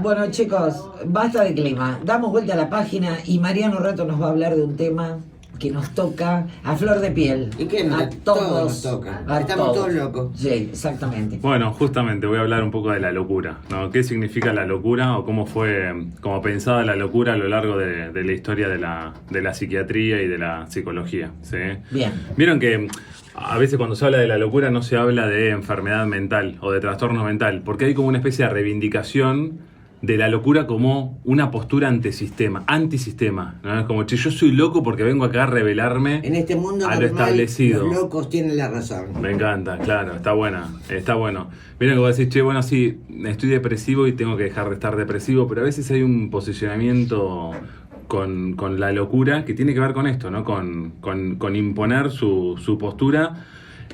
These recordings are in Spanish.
Bueno, chicos, basta de clima. Damos vuelta a la página y Mariano Rato nos va a hablar de un tema que nos toca a flor de piel. ¿Y qué? A Todos nos toca. Estamos todos locos. Sí, exactamente. Bueno, justamente voy a hablar un poco de la locura, ¿no? ¿Qué significa la locura o cómo pensada la locura a lo largo de la historia de la psiquiatría y de la psicología? ¿Sí? Bien. Vieron que a veces cuando se habla de la locura no se habla de enfermedad mental o de trastorno mental, porque hay como una especie de reivindicación de la locura como una postura antisistema, ¿no? Es como, che, yo soy loco porque vengo acá a rebelarme En este mundo a lo normal, establecido. los locos tienen la razón. Me encanta, claro, está bueno. Miren que vos decís, che, bueno, sí, estoy depresivo y tengo que dejar de estar depresivo, pero a veces hay un posicionamiento con la locura que tiene que ver con esto, ¿no? Con imponer su postura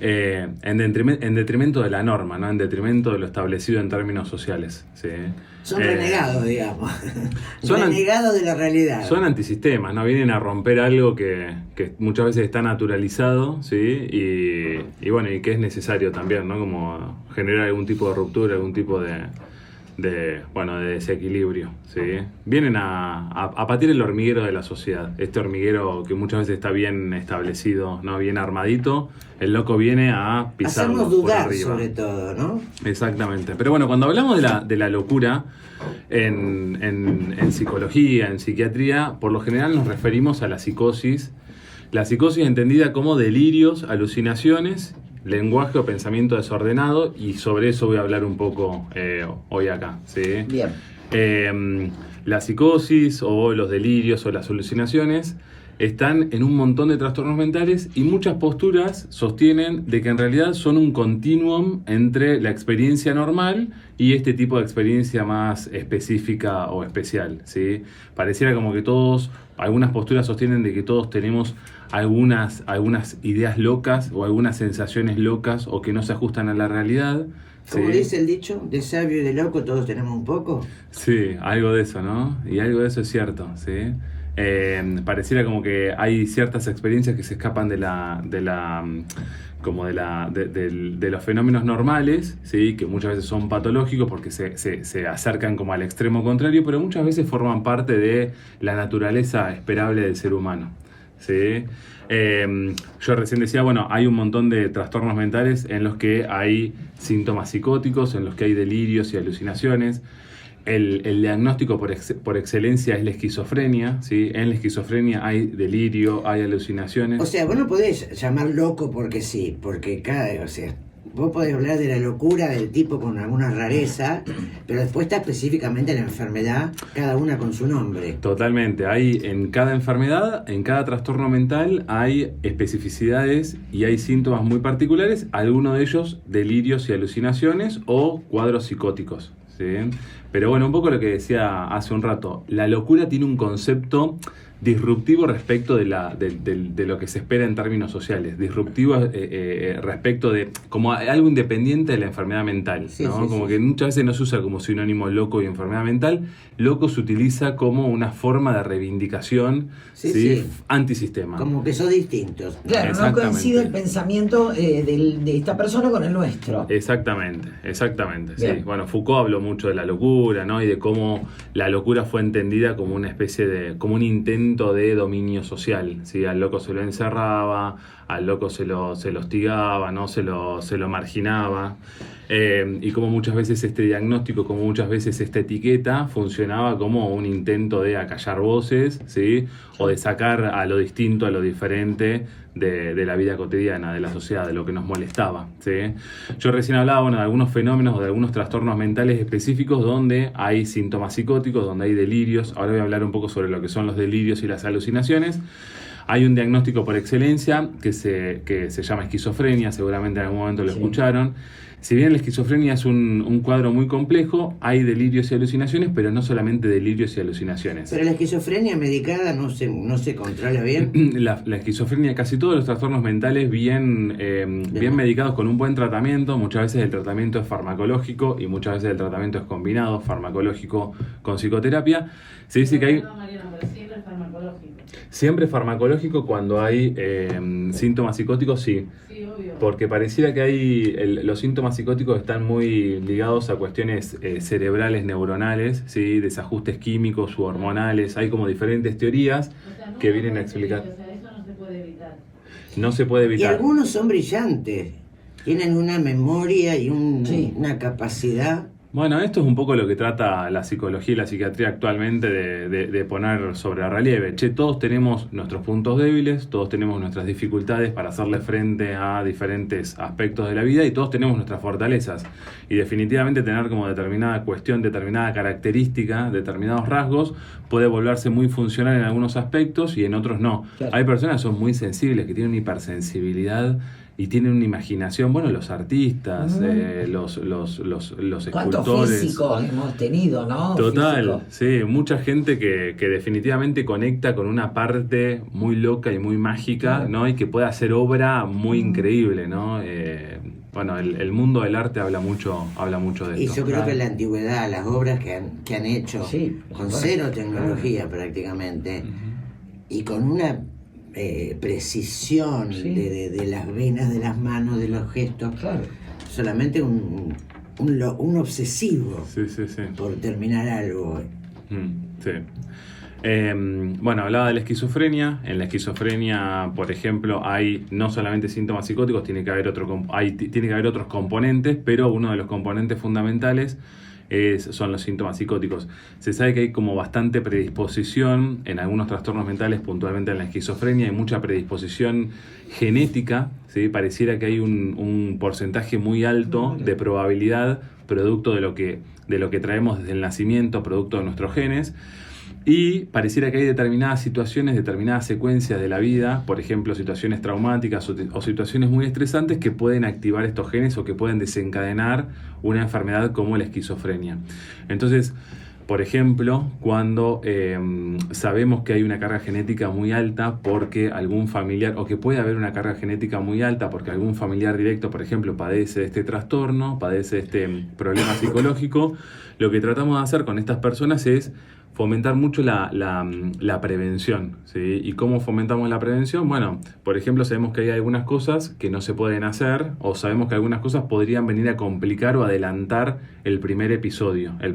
en detrimento de la norma, ¿no? En detrimento de lo establecido en términos sociales, ¿sí? Son renegados, digamos. Son renegados de la realidad. Son antisistemas, ¿no? Vienen a romper algo que muchas veces está naturalizado, ¿sí? Y bueno, y que es necesario también, ¿no? Como generar algún tipo de ruptura, algún tipo de desequilibrio, ¿sí? Vienen a patir el hormiguero de la sociedad. Este hormiguero que muchas veces está bien establecido, ¿no? Bien armadito. El loco viene a pisarlo hacernos dudar, por arriba. sobre todo, ¿no? Exactamente. Pero bueno, cuando hablamos de la locura en psicología, en psiquiatría, por lo general nos referimos a la psicosis. La psicosis entendida como delirios, alucinaciones, lenguaje o pensamiento desordenado, y sobre eso voy a hablar un poco hoy acá, ¿sí? Bien. La psicosis o los delirios o las alucinaciones están en un montón de trastornos mentales y muchas posturas sostienen de que en realidad son un continuum entre la experiencia normal y este tipo de experiencia más específica o especial, ¿sí? Pareciera como que algunas posturas sostienen de que todos tenemos algunas ideas locas o algunas sensaciones locas o que no se ajustan a la realidad. Como ¿sí? dice el dicho, de sabio y de loco todos tenemos un poco. Sí, algo de eso, ¿no? Y algo de eso es cierto, ¿sí? Pareciera como que hay ciertas experiencias que se escapan de los fenómenos normales, ¿sí? Que muchas veces son patológicos porque se acercan como al extremo contrario, pero muchas veces forman parte de la naturaleza esperable del ser humano, ¿sí? Yo recién decía, bueno, hay un montón de trastornos mentales en los que hay síntomas psicóticos, en los que hay delirios y alucinaciones. El diagnóstico por excelencia es la esquizofrenia, ¿sí? En la esquizofrenia hay delirio, hay alucinaciones. O sea, vos no podés llamar loco porque sí, porque vos podés hablar de la locura del tipo con alguna rareza, pero después está específicamente la enfermedad, cada una con su nombre. Totalmente, hay en cada enfermedad, en cada trastorno mental hay especificidades y hay síntomas muy particulares, algunos de ellos delirios y alucinaciones o cuadros psicóticos, ¿sí? Pero bueno, un poco lo que decía hace un rato, la locura tiene un concepto disruptivo respecto de lo que se espera en términos sociales, disruptivo respecto de como algo independiente de la enfermedad mental, Sí, ¿no? sí, Como sí. que muchas veces no se usa como sinónimo loco y enfermedad mental, loco se utiliza como una forma de reivindicación, Sí. antisistema. Como que son distintos. Claro, no Exactamente. coincide el pensamiento de esta persona con el nuestro. Exactamente, sí. Bien. Bueno, Foucault habló mucho de la locura, ¿no? Y de cómo la locura fue entendida como una especie como un intento de dominio social, ¿sí? Al loco se lo encerraba, al loco se lo hostigaba, ¿no? Se lo marginaba. Y como muchas veces este diagnóstico, como muchas veces esta etiqueta funcionaba como un intento de acallar voces, ¿sí? O de sacar a lo distinto, a lo diferente de la vida cotidiana, de la sociedad, de lo que nos molestaba, ¿sí? Yo recién hablaba, bueno, de algunos fenómenos o de algunos trastornos mentales específicos donde hay síntomas psicóticos, donde hay delirios. Ahora voy a hablar un poco sobre lo que son los delirios y las alucinaciones. Hay un diagnóstico por excelencia que se llama esquizofrenia, seguramente en algún momento lo escucharon. Si bien la esquizofrenia es un cuadro muy complejo, hay delirios y alucinaciones, pero no solamente delirios y alucinaciones. Pero la esquizofrenia medicada no se controla bien. La esquizofrenia, casi todos los trastornos mentales bien medicados con un buen tratamiento. Muchas veces el tratamiento es farmacológico y muchas veces el tratamiento es combinado, farmacológico con psicoterapia. Se dice que hay... Siempre farmacológico. Siempre farmacológico cuando hay síntomas psicóticos, sí. Sí, obvio. porque pareciera que los síntomas psicóticos están muy ligados a cuestiones cerebrales, neuronales, ¿sí? Desajustes químicos u hormonales. Hay como diferentes teorías que vienen a explicar. O sea, eso no se puede evitar. No se puede Y evitar. algunos son brillantes, tienen una memoria y Sí. una capacidad. Bueno, esto es un poco lo que trata la psicología y la psiquiatría actualmente de poner sobre relieve. Che, todos tenemos nuestros puntos débiles, todos tenemos nuestras dificultades para hacerle frente a diferentes aspectos de la vida y todos tenemos nuestras fortalezas. Y definitivamente tener como determinada cuestión, determinada característica, determinados rasgos, puede volverse muy funcional en algunos aspectos y en otros no. Claro. Hay personas que son muy sensibles, que tienen una hipersensibilidad y tienen una imaginación, bueno, los artistas, los ¿Cuántos escultores. físicos hemos tenido, no? Total, Físicos. sí, mucha gente que definitivamente conecta con una parte muy loca y muy mágica, ¿no? Y que puede hacer obra muy increíble, ¿no? Bueno, el mundo del arte habla mucho de Y esto. yo creo que en la antigüedad, las obras que han hecho Sí, por con supuesto. cero tecnología prácticamente, y con una precisión Sí. de las venas, de las manos, de los gestos, Claro. solamente un obsesivo Sí, sí, sí. por terminar algo. Sí. Bueno, hablaba de la esquizofrenia. En la esquizofrenia, por ejemplo, hay no solamente síntomas psicóticos, tiene que haber otros componentes, pero uno de los componentes fundamentales son los síntomas psicóticos. Se sabe que hay como bastante predisposición en algunos trastornos mentales, puntualmente en la esquizofrenia, hay mucha predisposición genética, ¿sí? Pareciera que hay un porcentaje muy alto de probabilidad, producto de lo que traemos desde el nacimiento, producto de nuestros genes. Y pareciera que hay determinadas situaciones, determinadas secuencias de la vida, por ejemplo, situaciones traumáticas o situaciones muy estresantes que pueden activar estos genes o que pueden desencadenar una enfermedad como la esquizofrenia. Entonces, por ejemplo, cuando sabemos que hay una carga genética muy alta porque algún familiar, o que puede haber una carga genética muy alta porque algún familiar directo, por ejemplo, padece de este trastorno, padece de este problema psicológico, lo que tratamos de hacer con estas personas es fomentar mucho la prevención, ¿sí? ¿Y cómo fomentamos la prevención? Bueno, por ejemplo, sabemos que hay algunas cosas que no se pueden hacer, o sabemos que algunas cosas podrían venir a complicar o adelantar el primer episodio, el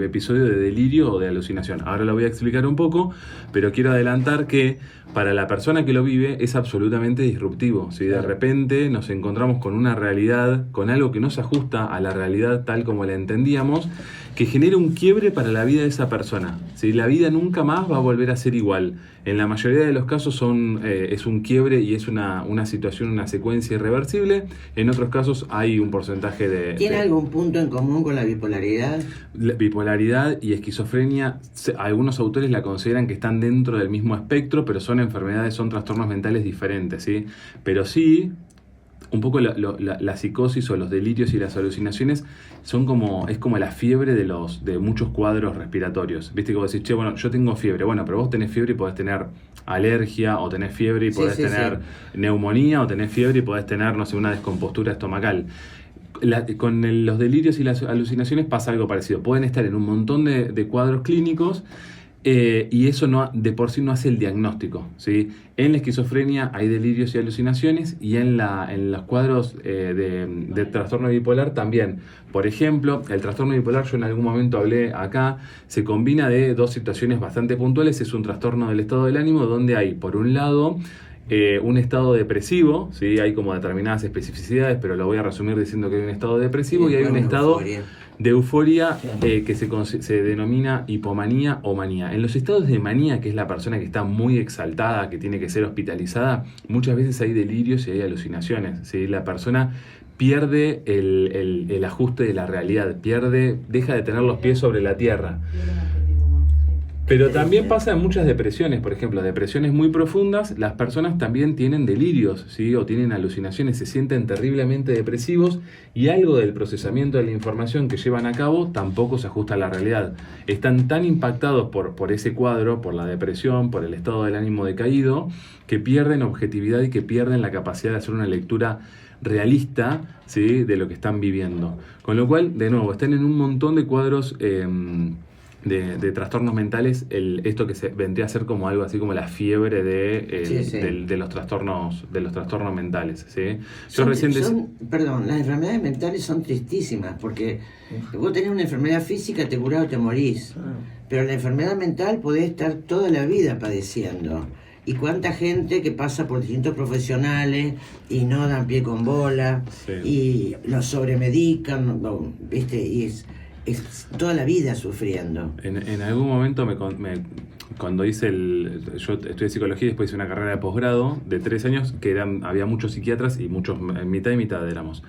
episodio de delirio o de alucinación. Ahora lo voy a explicar un poco, pero quiero adelantar que para la persona que lo vive es absolutamente disruptivo. Si de repente nos encontramos con una realidad, con algo que no se ajusta a la realidad tal como la entendíamos, que genera un quiebre para la vida de esa persona. ¿Sí? La vida nunca más va a volver a ser igual. En la mayoría de los casos es un quiebre y es una situación, una secuencia irreversible. En otros casos hay un porcentaje de... ¿Tiene algún punto en común con la bipolaridad? La bipolaridad y esquizofrenia, algunos autores la consideran que están dentro del mismo espectro, pero son enfermedades, son trastornos mentales diferentes, ¿sí? Pero sí, un poco la psicosis o los delirios y las alucinaciones es como la fiebre de muchos cuadros respiratorios. Viste que vos decís, che, bueno, yo tengo fiebre. Bueno, pero vos tenés fiebre y podés tener alergia, o tenés fiebre y podés tener neumonía, o tenés fiebre y podés tener, no sé, una descompostura estomacal. Con los delirios y las alucinaciones pasa algo parecido. Pueden estar en un montón de cuadros clínicos, y eso de por sí no hace el diagnóstico, ¿sí? En la esquizofrenia hay delirios y alucinaciones, y en los cuadros de trastorno bipolar también. Por ejemplo, el trastorno bipolar, yo en algún momento hablé acá, se combina de dos situaciones bastante puntuales. Es un trastorno del estado del ánimo donde hay, por un lado, un estado depresivo, ¿sí? Hay como determinadas especificidades, pero lo voy a resumir diciendo que hay un estado depresivo y hay un estado de euforia que se denomina hipomanía o manía. En los estados de manía, que es la persona que está muy exaltada, que tiene que ser hospitalizada, muchas veces hay delirios y hay alucinaciones, ¿sí? La persona pierde el ajuste de la realidad, deja de tener los pies sobre la tierra. Pero también pasa en muchas depresiones, por ejemplo, depresiones muy profundas, las personas también tienen delirios, ¿sí? O tienen alucinaciones, se sienten terriblemente depresivos, y algo del procesamiento de la información que llevan a cabo tampoco se ajusta a la realidad. Están tan impactados por ese cuadro, por la depresión, por el estado del ánimo decaído, que pierden objetividad y que pierden la capacidad de hacer una lectura realista, ¿sí? De lo que están viviendo. Con lo cual, de nuevo, están en un montón de cuadros de trastornos mentales, esto que se vendría a ser como algo así como la fiebre de los trastornos mentales, ¿sí? Perdón, las enfermedades mentales son tristísimas, porque vos tenés una enfermedad física, te curás o te morís, pero la enfermedad mental podés estar toda la vida padeciendo. Y cuánta gente que pasa por distintos profesionales y no dan pie con bola, sí, y los sobremedican, ¿viste? Y es toda la vida sufriendo. En algún momento cuando yo estudié psicología y después hice una carrera de posgrado de 3 años, había muchos psiquiatras y muchos, mitad y mitad éramos.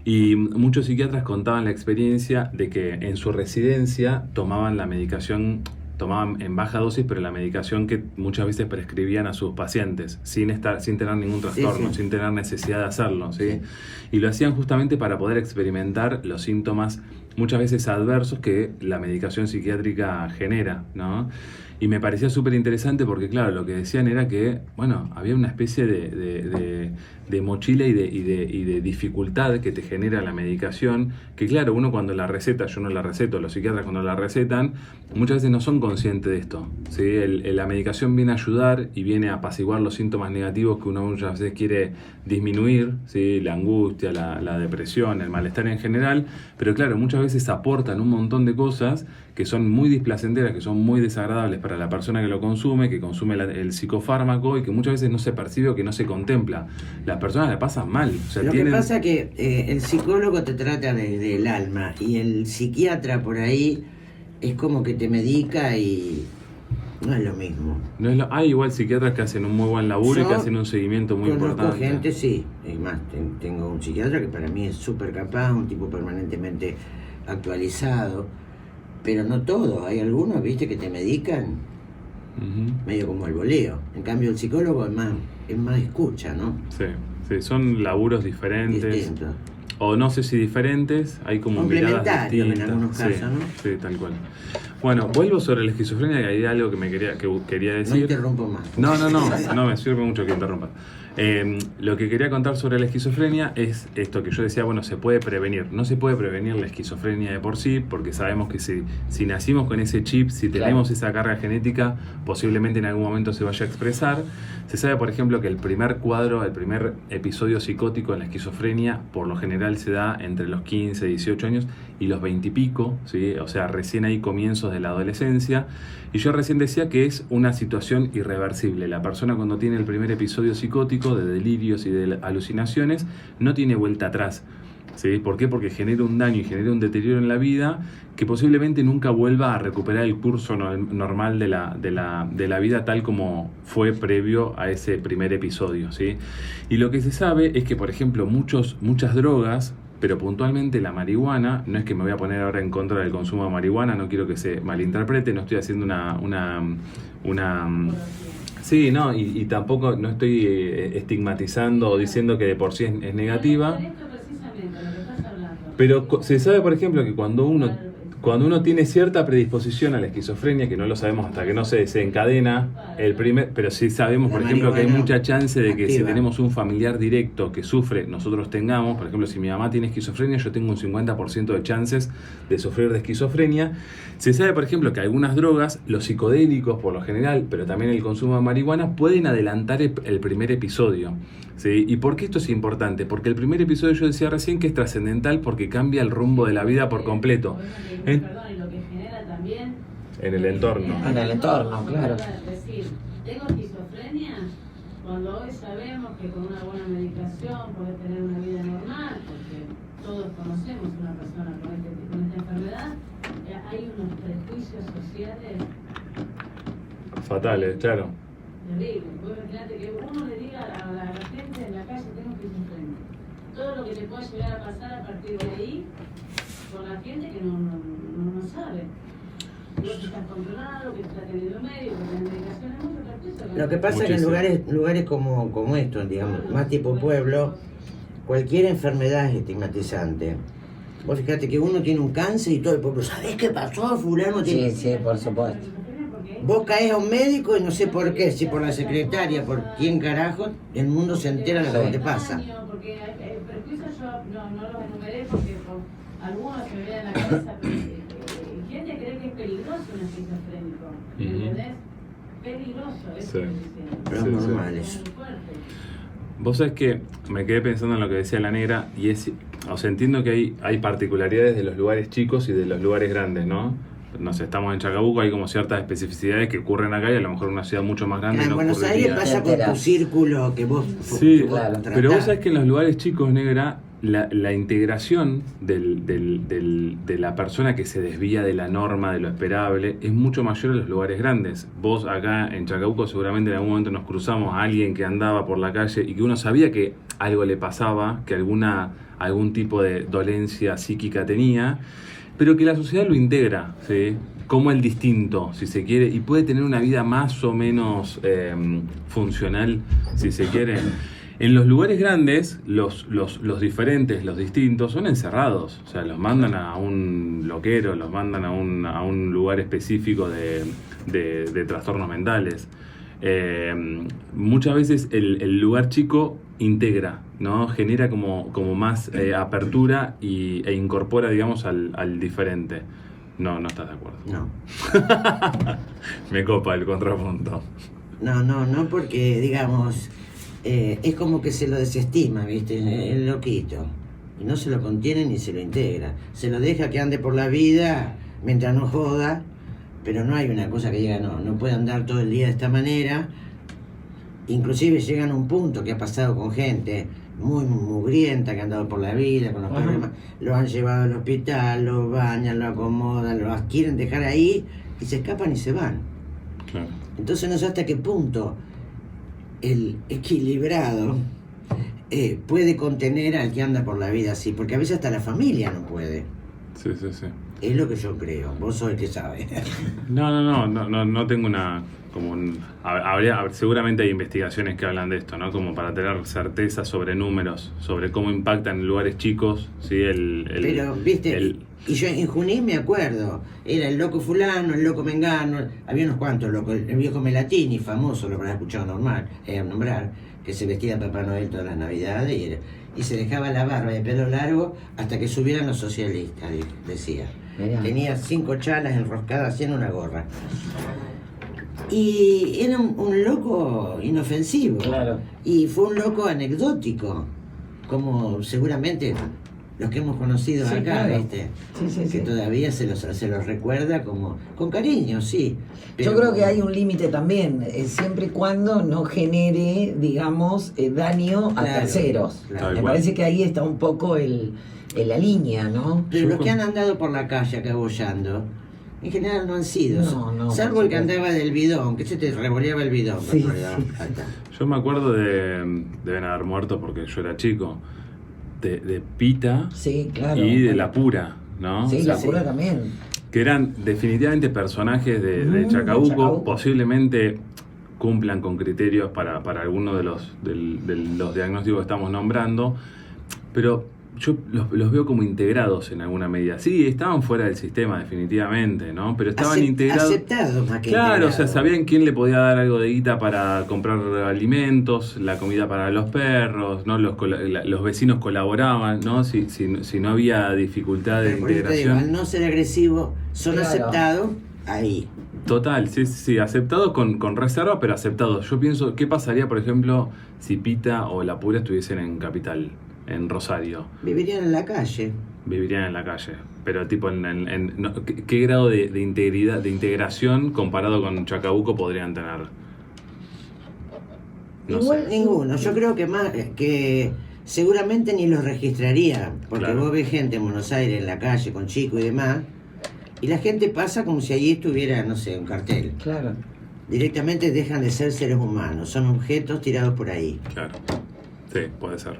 Y muchos psiquiatras contaban la experiencia de que en su residencia tomaban la medicación, tomaban en baja dosis, pero la medicación que muchas veces prescribían a sus pacientes, sin tener ningún trastorno, sí, sin tener necesidad de hacerlo, ¿sí? Sí. Y lo hacían justamente para poder experimentar los síntomas muchas veces adversos que la medicación psiquiátrica genera, ¿no? Y me parecía súper interesante porque, claro, lo que decían era que, bueno, había una especie de mochila y de dificultad que te genera la medicación, que claro, uno cuando la receta, yo no la receto, los psiquiatras cuando la recetan, muchas veces no son conscientes de esto, ¿sí? La medicación viene a ayudar y viene a apaciguar los síntomas negativos que uno muchas veces quiere disminuir, ¿sí? La angustia, la depresión, el malestar en general, pero claro, muchas veces aportan un montón de cosas que son muy displacenteras, que son muy desagradables para la persona que lo consume, que consume el psicofármaco y que muchas veces no se percibe o que no se contempla. Las personas la pasan mal. O sea, que pasa es que el psicólogo te trata desde el alma y el psiquiatra por ahí es como que te medica y no es lo mismo. Hay igual psiquiatras que hacen un muy buen laburo y que hacen un seguimiento muy importante. Conozco gente, sí. Es más, tengo un psiquiatra que para mí es súper capaz, un tipo permanentemente actualizado. Pero no todos, hay algunos, viste, que te medican medio como el voleo. En cambio el psicólogo es más escucha, ¿no? Sí, son laburos diferentes. Distintos. O no sé si diferentes, hay como miradas distintas. En algunos casos, ¿no? Sí, tal cual. Bueno, vuelvo sobre la esquizofrenia y hay algo que quería decir. No interrumpo más. No, me sirve mucho que interrumpa. Lo que quería contar sobre la esquizofrenia es esto que yo decía, bueno, se puede prevenir. No se puede prevenir la esquizofrenia de por sí, porque sabemos que si nacimos con ese chip, si tenemos esa carga genética, posiblemente en algún momento se vaya a expresar. Se sabe, por ejemplo, que el primer episodio psicótico en la esquizofrenia, por lo general se da entre los 15, 18 años y los 20 y pico, ¿sí? O sea, recién ahí comienzos de la adolescencia. Y yo recién decía que es una situación irreversible. La persona cuando tiene el primer episodio psicótico de delirios y de alucinaciones no tiene vuelta atrás, ¿sí? ¿Por qué? Porque genera un daño y genera un deterioro en la vida que posiblemente nunca vuelva a recuperar el curso normal de la vida tal como fue previo a ese primer episodio, ¿sí? Y lo que se sabe es que, por ejemplo, muchas drogas, pero puntualmente la marihuana, no es que me voy a poner ahora en contra del consumo de marihuana, no quiero que se malinterprete, no estoy haciendo sí, no, y tampoco no estoy estigmatizando o diciendo que de por sí es negativa. Pero se sabe, por ejemplo, que cuando uno tiene cierta predisposición a la esquizofrenia, que no lo sabemos hasta que no se desencadena pero sí sabemos, por ejemplo, que hay mucha chance de que si tenemos un familiar directo que sufre, nosotros tengamos, por ejemplo, si mi mamá tiene esquizofrenia, yo tengo un 50% de chances de sufrir de esquizofrenia. Se sabe, por ejemplo, que algunas drogas, los psicodélicos por lo general, pero también el consumo de marihuana, pueden adelantar el primer episodio, ¿sí? ¿Y por qué esto es importante? Porque el primer episodio, yo decía recién, que es trascendental porque cambia el rumbo de la vida por completo. Y lo que genera también en el entorno. En el entorno, claro. Es decir, tengo esquizofrenia, cuando hoy sabemos que con una buena medicación podés tener una vida normal, porque todos conocemos una persona con esta enfermedad, hay unos prejuicios sociales fatales, claro. terribles. Vos imaginate que uno le diga a la gente en la calle, tengo esquizofrenia. Todo lo que te pueda llegar a pasar a partir de ahí con la gente que no sabe. Vos estás controlado, que estás teniendo médico, que tenés medicación, es mucho prejuicio. Lo que pasa es que en lugares como estos, digamos, más tipo pueblo, cualquier enfermedad es estigmatizante. Vos fíjate que uno tiene un cáncer y todo el pueblo, ¿sabés qué pasó? Fulano tiene... Sí, por supuesto. Vos caes a un médico y no sé por qué, si por la secretaria, por quién carajo, el mundo se entera de lo que te pasa. Porque el prejuicio yo no los enumeré porque algunos se me vienen a la cabeza, pero gente cree que es peligroso un esquizofrénico. ¿Entendés? Peligroso, eso Sí. estoy diciendo. Pero Sí, sí. normales. Es muy fuerte. Vos sabés que me quedé pensando en lo que decía la negra y o sea, entiendo que hay particularidades de los lugares chicos y de los lugares grandes, ¿no? No sé, estamos en Chacabuco, hay como ciertas especificidades que ocurren acá y a lo mejor en una ciudad mucho más grande En no Buenos Aires ocurriría. pasa por tu círculo que vos, Sí, que vos claro. tratás. Pero vos sabés que en los lugares chicos, negra, la integración de la persona que se desvía de la norma, de lo esperable, es mucho mayor en los lugares grandes. Vos acá en Chacabuco seguramente en algún momento nos cruzamos a alguien que andaba por la calle y que uno sabía que algo le pasaba, que algún tipo de dolencia psíquica tenía, pero que la sociedad lo integra, ¿sí? Como el distinto, si se quiere, y puede tener una vida más o menos funcional, si se quiere. En los lugares grandes, los diferentes, los distintos, son encerrados. O sea, los mandan a un loquero, los mandan a un lugar específico de trastornos mentales. Muchas veces el lugar chico integra, ¿no? Genera como más apertura e incorpora, digamos, al diferente. No estás de acuerdo. No. Me copa el contrapunto. No, porque, digamos, es como que se lo desestima, ¿viste? El loquito. Y no se lo contiene ni se lo integra. Se lo deja que ande por la vida mientras no joda, pero no hay una cosa que diga, no puede andar todo el día de esta manera. Inclusive llegan a un punto que ha pasado con gente muy mugrienta que ha andado por la vida con los problemas, lo han llevado al hospital, lo bañan, lo acomodan, lo quieren dejar ahí y se escapan y se van. Claro. Entonces no sé hasta qué punto el equilibrado puede contener al que anda por la vida así, porque a veces hasta la familia no puede. Sí. Es lo que yo creo, vos sos el que sabe. No tengo una... seguramente hay investigaciones que hablan de esto, ¿no? Como para tener certeza sobre números, sobre cómo impactan en lugares chicos, ¿sí? Pero, viste, y yo en Junín me acuerdo, era el loco fulano, el loco mengano, había unos cuantos locos, el viejo Melatini, famoso, lo habrás escuchado nombrar, que se vestía de Papá Noel todas las navidades y se dejaba la barba de pelo largo hasta que subieran los socialistas, decía. Mirá. Tenía 5 chalas enroscadas así en una gorra. Y era un loco inofensivo. Claro. Y fue un loco anecdótico, como seguramente los que hemos conocido Sí, acá, claro. ¿viste? Sí. Que todavía se los recuerda como con cariño, sí. Yo creo que hay un límite también, siempre y cuando no genere, digamos, daño a Claro, terceros. claro. Me parece que ahí está un poco la línea, ¿no? Pero los que han andado por la calle acabollando, en general no han sido. No, salvo por el que supuesto. andaba del bidón, que se te revoleaba el bidón. Sí, ¿Verdad? sí. Ahí está. Yo me acuerdo deben haber muerto porque yo era chico, de Pita Sí, claro. y de La Pura, ¿no? Sí, O sea, la pura también. que eran definitivamente personajes de De Chacabuco, Chacabuco. posiblemente cumplan con criterios para algunos de los diagnósticos que estamos nombrando, pero yo los veo como integrados en alguna medida. Sí, estaban fuera del sistema definitivamente, ¿no? Pero estaban integrados. Aceptados más que Claro, o sea, integrados. sabían quién le podía dar algo de guita para comprar alimentos, la comida para los perros, ¿no? Los vecinos colaboraban, ¿no? Si no había dificultad de Por eso te digo, al integración. no ser agresivo, son Claro. aceptados ahí. Total, sí, aceptados con reserva, pero aceptados. Yo pienso, ¿qué pasaría, por ejemplo, si Pita o La Pura estuviesen en Capital, en Rosario? Vivirían en la calle. Vivirían en la calle. Pero tipo, ¿qué grado de integridad, de integración comparado con Chacabuco podrían tener? No Igual, sé. Ninguno. Yo creo que más que seguramente ni los registraría, porque Claro. vos ves gente en Buenos Aires en la calle con chicos y demás, y la gente pasa como si allí estuviera, no sé, un cartel. Claro. Directamente dejan de ser seres humanos, son objetos tirados por ahí. Claro. Sí, puede ser.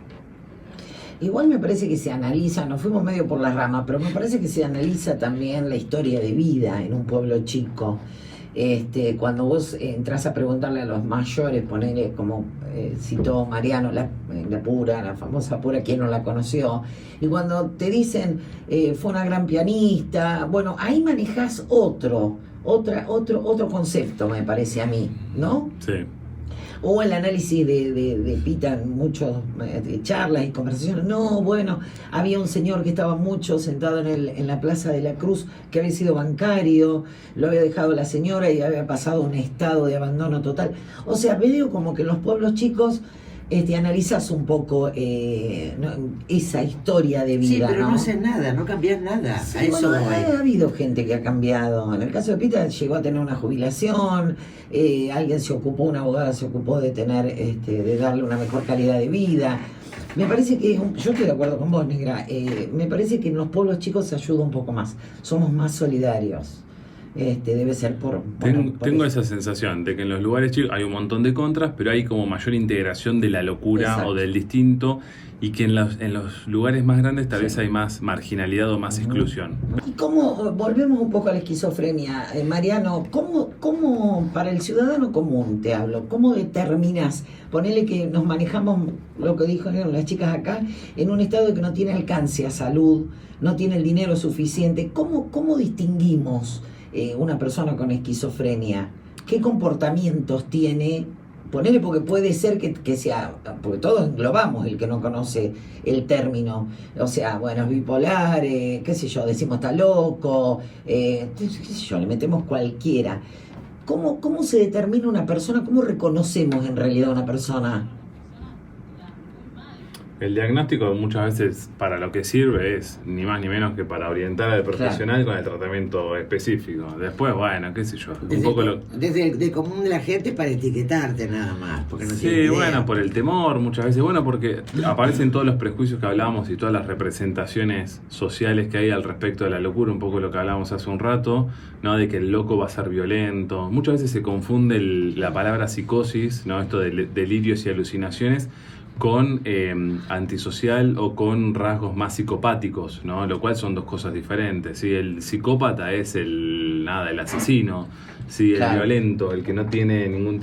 Igual me parece que se analiza, nos fuimos medio por las ramas, pero me parece que se analiza también la historia de vida en un pueblo chico. Cuando vos entras a preguntarle a los mayores, ponele como citó Mariano, la Pura, la famosa Pura, quien no la conoció, y cuando te dicen fue una gran pianista, bueno, ahí manejás otro concepto, me parece a mí, ¿no? Sí. O el análisis de Pita en muchas charlas y conversaciones. No, bueno, había un señor que estaba mucho sentado en la Plaza de la Cruz, que había sido bancario, lo había dejado la señora y había pasado un estado de abandono total. O sea, medio como que en los pueblos chicos analizas un poco esa historia de vida. Sí, pero no haces nada, no cambias nada. Sí, a eso bueno, voy. ha habido gente que ha cambiado. En el caso de Pita llegó a tener una jubilación, alguien se ocupó, una abogada se ocupó de tener, de darle una mejor calidad de vida. Me parece que, yo estoy de acuerdo con vos, Negra, me parece que en los pueblos chicos se ayuda un poco más, somos más solidarios. Debe ser por... Tengo esa sensación de que en los lugares chicos hay un montón de contras, pero hay como mayor integración de la locura. Exacto. O del distinto, y que en los lugares más grandes tal vez hay más marginalidad o más exclusión. ¿Y cómo, volvemos un poco a la esquizofrenia, Mariano, cómo para el ciudadano común te hablo, cómo determinas, ponele que nos manejamos, lo que dijeron las chicas acá, en un estado de que no tiene alcance a salud, no tiene el dinero suficiente, ¿cómo distinguimos una persona con esquizofrenia? ¿Qué comportamientos tiene? Ponele, porque puede ser que sea, porque todos englobamos el que no conoce el término, o sea, bueno, es bipolar, qué sé yo, decimos está loco, qué sé yo, le metemos cualquiera. ¿Cómo se determina una persona? ¿Cómo reconocemos en realidad una persona? El diagnóstico muchas veces para lo que sirve es ni más ni menos que para orientar al profesional, claro, con el tratamiento específico. Después, bueno, qué sé yo. Desde el común de la gente para etiquetarte nada más. Porque no sí, bueno, por el temor muchas veces. Bueno, porque aparecen todos los prejuicios que hablábamos y todas las representaciones sociales que hay al respecto de la locura. Un poco lo que hablábamos hace un rato, ¿no? De que el loco va a ser violento. Muchas veces se confunde la palabra psicosis, ¿no? Esto de delirios y alucinaciones, con antisocial o con rasgos más psicopáticos, ¿no? Lo cual son dos cosas diferentes, ¿sí? El psicópata es el asesino, ¿sí? Claro. El violento, el que no tiene ningún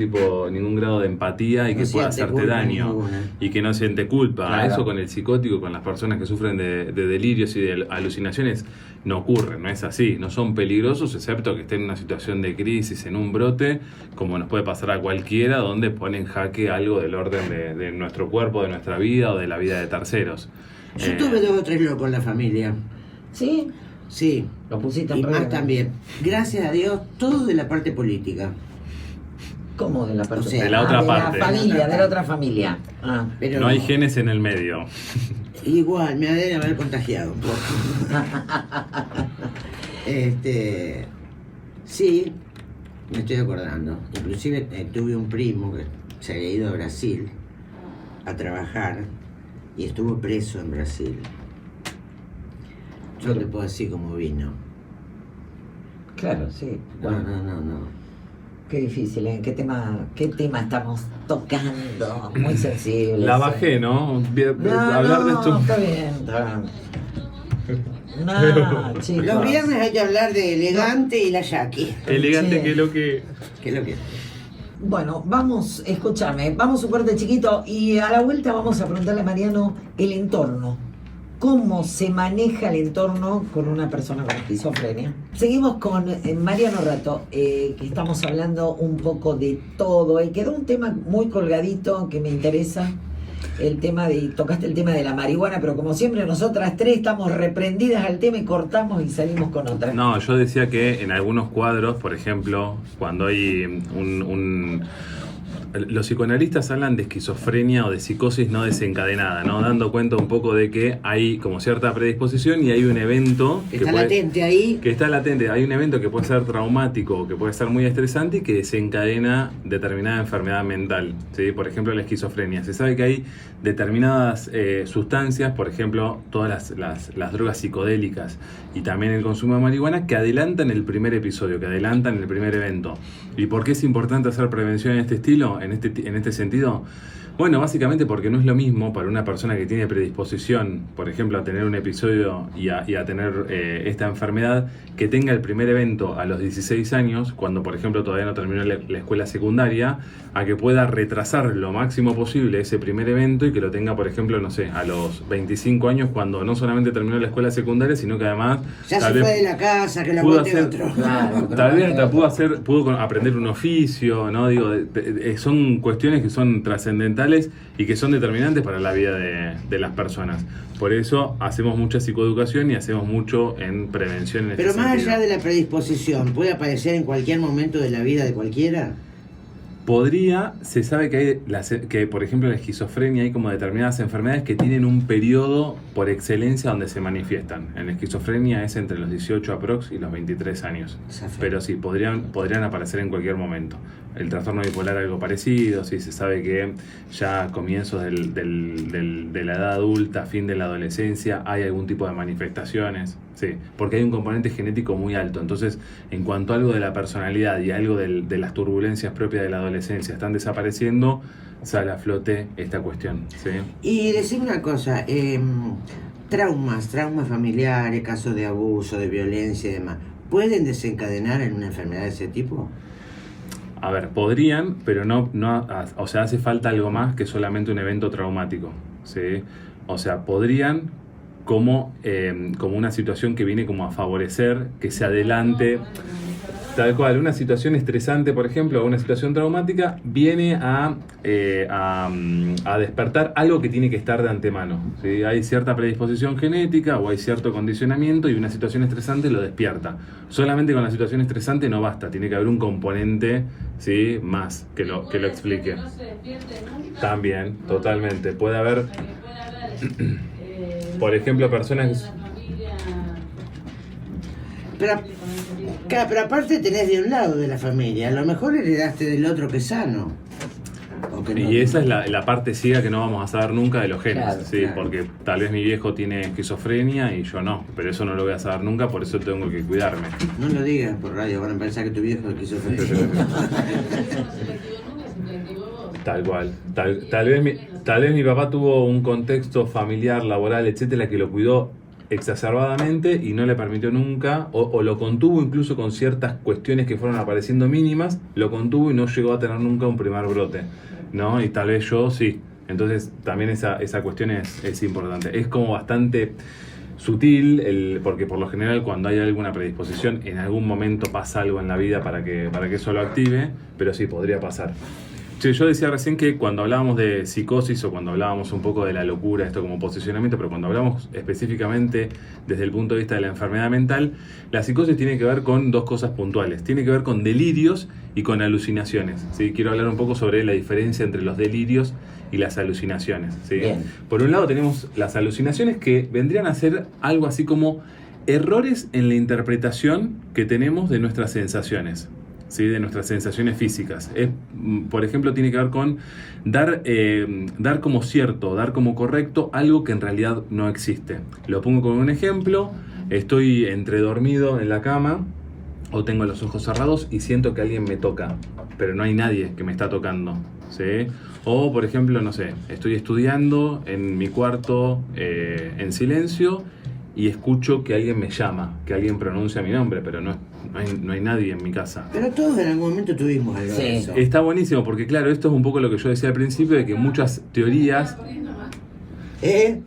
grado de empatía y que puede hacerte daño ninguna. Y que no siente culpa. Claro. Eso con el psicótico, con las personas que sufren de delirios y de alucinaciones, no ocurre, no es así, no son peligrosos excepto que estén en una situación de crisis, en un brote, como nos puede pasar a cualquiera, donde pone en jaque algo del orden de nuestro cuerpo, de nuestra vida o de la vida de terceros. Yo tuve 2 o 3 locos en la familia. ¿Sí? Sí. Lo pusiste en y prueba. Más también. Gracias a Dios, todos de la parte política. ¿Cómo de la parte? O sea, de la otra parte. De la otra familia. Pero no hay genes en el medio. Igual, me deben haber contagiado un poco. Sí, me estoy acordando. Inclusive tuve un primo que se había ido a Brasil a trabajar y estuvo preso en Brasil. Yo te puedo decir cómo vino. Claro, sí. Bueno. No. Qué difícil, ¿eh? ¿Qué tema estamos tocando? Muy sensible. La bajé, ¿no? Hablar de esto. Está bien. No, chicos. Los viernes hay que hablar de elegante y la yaqui. Elegante, sí. que es lo que... Bueno, escúchame, vamos un corte chiquito y a la vuelta vamos a preguntarle a Mariano el entorno. ¿Cómo se maneja el entorno con una persona con esquizofrenia? Seguimos con Mariano Rato, que estamos hablando un poco de todo. Y quedó un tema muy colgadito que me interesa. Tocaste el tema de la marihuana, pero como siempre nosotras 3 estamos reprendidas al tema y cortamos y salimos con otra. No, yo decía que en algunos cuadros, por ejemplo, cuando hay los psicoanalistas hablan de esquizofrenia o de psicosis no desencadenada, ¿no? Dando cuenta un poco de que hay como cierta predisposición y hay un evento que está latente ahí. Que está latente. Hay un evento que puede ser traumático, que puede ser muy estresante y que desencadena determinada enfermedad mental, ¿sí? Por ejemplo, la esquizofrenia. Se sabe que hay determinadas sustancias, por ejemplo, todas las drogas psicodélicas y también el consumo de marihuana, que adelantan el primer episodio, que adelantan el primer evento. ¿Y por qué es importante hacer prevención en este estilo? En este sentido, bueno, básicamente porque no es lo mismo para una persona que tiene predisposición, por ejemplo, a tener un episodio y a tener esta enfermedad, que tenga el primer evento a los 16 años, cuando por ejemplo todavía no terminó la escuela secundaria, a que pueda retrasar lo máximo posible ese primer evento y que lo tenga, por ejemplo, no sé, a los 25 años, cuando no solamente terminó la escuela secundaria, sino que además Ya tal se vez fue de la casa, que la pudo aguante hacer- otro. Claro, Tal vez hasta probablemente. pudo aprender un oficio, ¿no? Digo, son cuestiones que son trascendentales y que son determinantes para la vida de las personas. Por eso hacemos mucha psicoeducación y hacemos mucho en prevención en Pero este más sentido. allá de la predisposición, ¿puede aparecer en cualquier momento de la vida de cualquiera? Se sabe que que por ejemplo la esquizofrenia hay como determinadas enfermedades que tienen un periodo por excelencia donde se manifiestan. En la esquizofrenia es entre los 18 aprox y los 23 años. Pero sí, podrían aparecer en cualquier momento. El trastorno bipolar algo parecido, sí, se sabe que ya a comienzos de la edad adulta, fin de la adolescencia, hay algún tipo de manifestaciones, sí, porque hay un componente genético muy alto. Entonces, en cuanto a algo de la personalidad y algo de las turbulencias propias de la adolescencia están desapareciendo, sale a flote esta cuestión, ¿sí? Y decime una cosa, traumas familiares, casos de abuso, de violencia y demás, ¿pueden desencadenar en una enfermedad de ese tipo? A ver, podrían, pero no, o sea, hace falta algo más que solamente un evento traumático, ¿sí? O sea, podrían como una situación que viene como a favorecer que se adelante, tal cual, una situación estresante, por ejemplo, o una situación traumática, viene a despertar algo que tiene que estar de antemano, ¿sí? Hay cierta predisposición genética o hay cierto condicionamiento y una situación estresante lo despierta. Solamente con la situación estresante no basta, tiene que haber un componente, ¿sí?, más que lo explique. No se despierte nunca. También, totalmente. Puede haber, O sea, que puede haber, por ejemplo, personas de la familia, Pero, claro, pero aparte tenés de un lado de la familia, a lo mejor heredaste del otro que es sano. O que no. y esa es la parte ciega que no vamos a saber nunca de los genes, Claro, ¿sí? claro. Porque tal vez mi viejo tiene esquizofrenia y yo no, pero eso no lo voy a saber nunca, por eso tengo que cuidarme. No lo digas por radio, van a pensar que tu viejo es esquizofrénico. no se le activó nunca, se te activó vos. Tal cual. Tal vez mi papá tuvo un contexto familiar, laboral, etcétera, que lo cuidó exacerbadamente y no le permitió nunca, o lo contuvo incluso con ciertas cuestiones que fueron apareciendo mínimas, lo contuvo y no llegó a tener nunca un primer brote, ¿no? Y tal vez yo sí. Entonces también esa cuestión es importante. Es como bastante sutil, porque por lo general cuando hay alguna predisposición, en algún momento pasa algo en la vida para que eso lo active, pero sí, podría pasar. Sí, yo decía recién que cuando hablábamos de psicosis o cuando hablábamos un poco de la locura, esto como posicionamiento, pero cuando hablamos específicamente desde el punto de vista de la enfermedad mental, la psicosis tiene que ver con dos cosas puntuales. Tiene que ver con delirios y con alucinaciones, ¿sí? Quiero hablar un poco sobre la diferencia entre los delirios y las alucinaciones, ¿sí? Bien. Por un lado tenemos las alucinaciones que vendrían a ser algo así como errores en la interpretación que tenemos de nuestras sensaciones. ¿Sí? De nuestras sensaciones físicas. Por ejemplo, tiene que ver con dar como cierto, dar como correcto algo que en realidad no existe. Lo pongo con un ejemplo: estoy entredormido en la cama o tengo los ojos cerrados y siento que alguien me toca, pero no hay nadie que me está tocando, ¿sí? O, por ejemplo, no sé, estoy estudiando en mi cuarto en silencio y escucho que alguien me llama, que alguien pronuncia mi nombre, pero no hay nadie en mi casa. Pero todos en algún momento tuvimos algo Sí. de eso. Está buenísimo porque, claro, esto es un poco lo que yo decía al principio, de que muchas teorías... ¿Eh?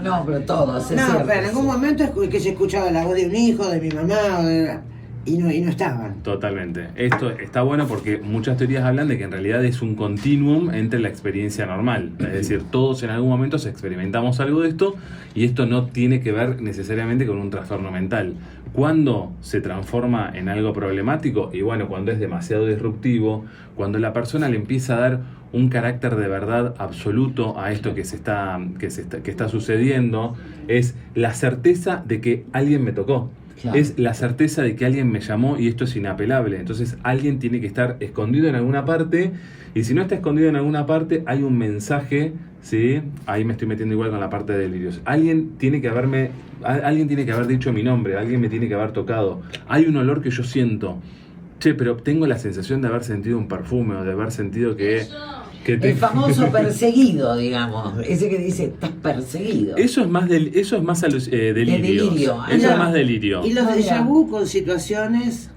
No, pero todos. es No, cierto, pero en algún sí. momento que se escuchaba la voz de un hijo, de mi mamá, y no estaban. Totalmente. Esto está bueno porque muchas teorías hablan de que en realidad es un continuum entre la experiencia normal. Es decir, todos en algún momento experimentamos algo de esto y esto no tiene que ver necesariamente con un trastorno mental. ¿Cuándo se transforma en algo problemático? Y bueno, cuando es demasiado disruptivo, cuando la persona le empieza a dar un carácter de verdad absoluto a esto que está sucediendo, es la certeza de que alguien me tocó. Claro. Es la certeza de que alguien me llamó y esto es inapelable. Entonces alguien tiene que estar escondido en alguna parte, y si no está escondido en alguna parte hay un mensaje, ¿sí? Ahí me estoy metiendo igual con la parte de delirios. Alguien tiene que haber dicho mi nombre, alguien me tiene que haber tocado. Hay un olor que yo siento. Che, pero tengo la sensación de haber sentido un perfume o de haber sentido que El famoso perseguido, digamos. Ese que dice, estás perseguido. Eso es más delirio. delirio. Eso Ah, es más delirio. Y los Ah, déjà mira. vu con situaciones.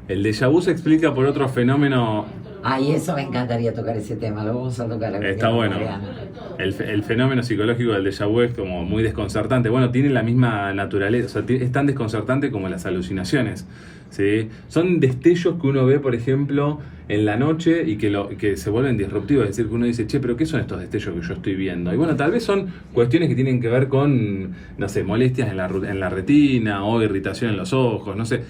El déjà vu se explica por otro fenómeno. Ay, eso me encantaría tocar ese tema, lo vamos a tocar. Está bueno. El fenómeno psicológico del déjà vu es como muy desconcertante. Bueno, tiene la misma naturaleza, o sea, es tan desconcertante como las alucinaciones, ¿sí? Son destellos que uno ve, por ejemplo, en la noche y que se vuelven disruptivos. Es decir, que uno dice, che, pero ¿qué son estos destellos que yo estoy viendo? Y bueno, tal vez son cuestiones que tienen que ver con, no sé, molestias en la retina o irritación en los ojos, no sé.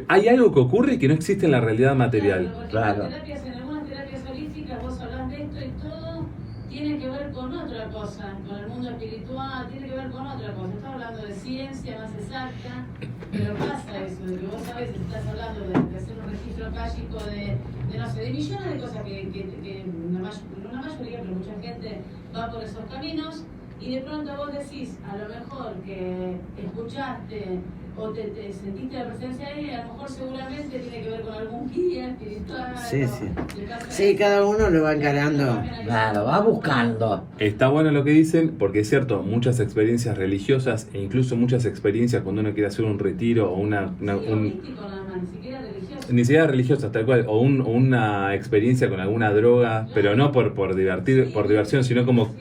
Hay algo que ocurre y que no existe en la realidad material. Claro. En algunas terapias holísticas vos hablas de esto y todo tiene que ver con otra cosa, con el mundo espiritual, tiene que ver con otra cosa. Estás hablando de ciencia más exacta, pero pasa eso, de que vos a veces estás hablando de hacer un registro akáshico de no sé, de millones de cosas que una mayoría, pero mucha gente va por esos caminos, y de pronto vos decís, a lo mejor que escuchaste o te sentiste la presencia ahí, a lo mejor seguramente tiene que ver con algún guía espiritual. Sí, sí. Sí, cada uno lo va encarando. Claro, va buscando. Está bueno lo que dicen, porque es cierto, muchas experiencias religiosas e incluso muchas experiencias cuando uno quiere hacer un retiro o ni siquiera religiosas, tal cual, o una experiencia con alguna droga, pero no por diversión, sino como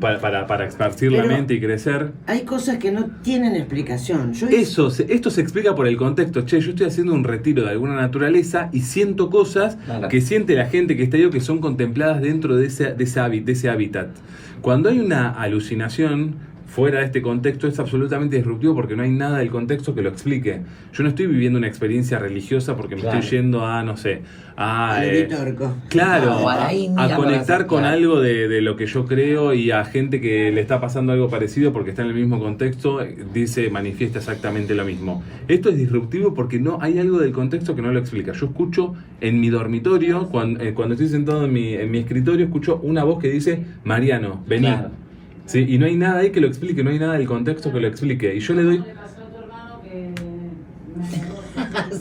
para esparcir la mente y crecer. Hay cosas que no tienen explicación. Esto se explica por el contexto. Che, yo estoy haciendo un retiro de alguna naturaleza y siento cosas que siente la gente que está ahí o que son contempladas dentro de ese hábitat. Cuando hay una alucinación fuera de este contexto es absolutamente disruptivo porque no hay nada del contexto que lo explique. Yo no estoy viviendo una experiencia religiosa porque me estoy yendo a, no sé, a conectar con algo de lo que yo creo, y a gente que le está pasando algo parecido porque está en el mismo contexto, manifiesta exactamente lo mismo. Esto es disruptivo porque no hay algo del contexto que no lo explica. Yo escucho en mi dormitorio, cuando estoy sentado en mi escritorio, escucho una voz que dice, Mariano, vení. Claro. Sí, y no hay nada ahí que lo explique, no hay nada del contexto que lo explique. Y yo le doy... ¿Cómo le pasó a tu hermano que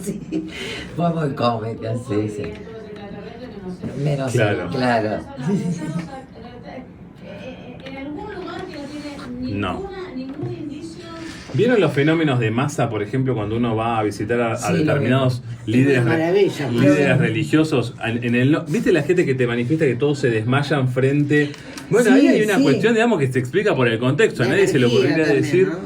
sí, fue muy cómica, sí. Menos claro. Claro. En algún lugar que no tiene ningún indicio. ¿Vieron los fenómenos de masa, por ejemplo, cuando uno va a visitar a determinados líderes religiosos? ¿Viste la gente que te manifiesta que todos se desmayan frente? Bueno, ahí hay una cuestión, digamos, que se explica por el contexto. A nadie se le ocurriría decir... ¿no?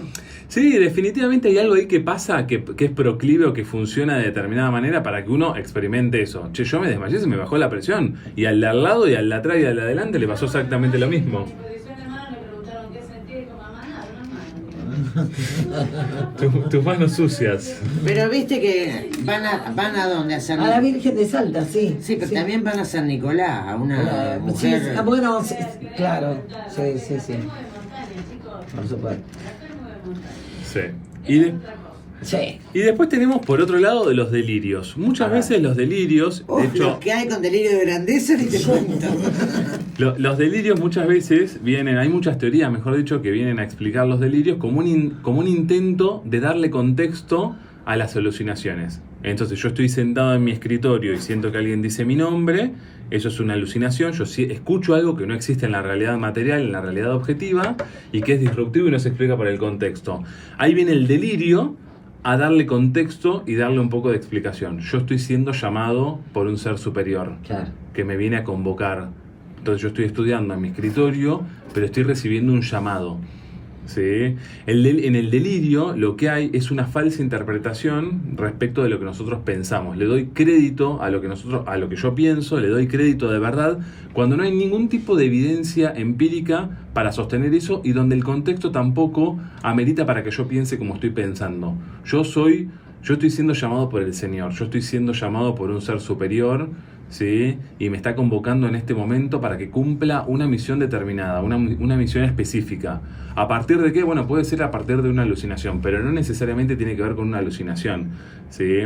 Sí, definitivamente hay algo ahí que pasa, que es proclive o que funciona de determinada manera para que uno experimente eso. Che, yo me desmayé, se me bajó la presión. Y al de al lado, y al de atrás, y al de adelante le pasó exactamente lo mismo. Tus manos sucias. Pero viste que van a dónde, a San a la Virgen de Salta, sí. Sí, pero también van a San Nicolás, a una mujer. Sí, bueno, claro. Sí. Por supuesto. Sí. Y después tenemos por otro lado de los delirios. Muchas veces los delirios, de hecho, los que hay con delirio de grandeza ni te cuento. Los delirios muchas veces vienen, hay muchas teorías, mejor dicho, que vienen a explicar los delirios como un intento de darle contexto a las alucinaciones. Entonces yo estoy sentado en mi escritorio y siento que alguien dice mi nombre, eso es una alucinación, yo escucho algo que no existe en la realidad material, en la realidad objetiva, y que es disruptivo y no se explica por el contexto. Ahí viene el delirio a darle contexto y darle un poco de explicación. Yo estoy siendo llamado por un ser superior, que me viene a convocar. Entonces yo estoy estudiando en mi escritorio, pero estoy recibiendo un llamado. ¿Sí? En el delirio lo que hay es una falsa interpretación respecto de lo que nosotros pensamos. Le doy crédito a lo que yo pienso, le doy crédito de verdad, cuando no hay ningún tipo de evidencia empírica para sostener eso y donde el contexto tampoco amerita para que yo piense como estoy pensando. Yo estoy siendo llamado por el Señor, yo estoy siendo llamado por un ser superior, ¿sí? Y me está convocando en este momento para que cumpla una misión determinada, una misión específica. ¿A partir de qué? Bueno, puede ser a partir de una alucinación, pero no necesariamente tiene que ver con una alucinación, ¿sí?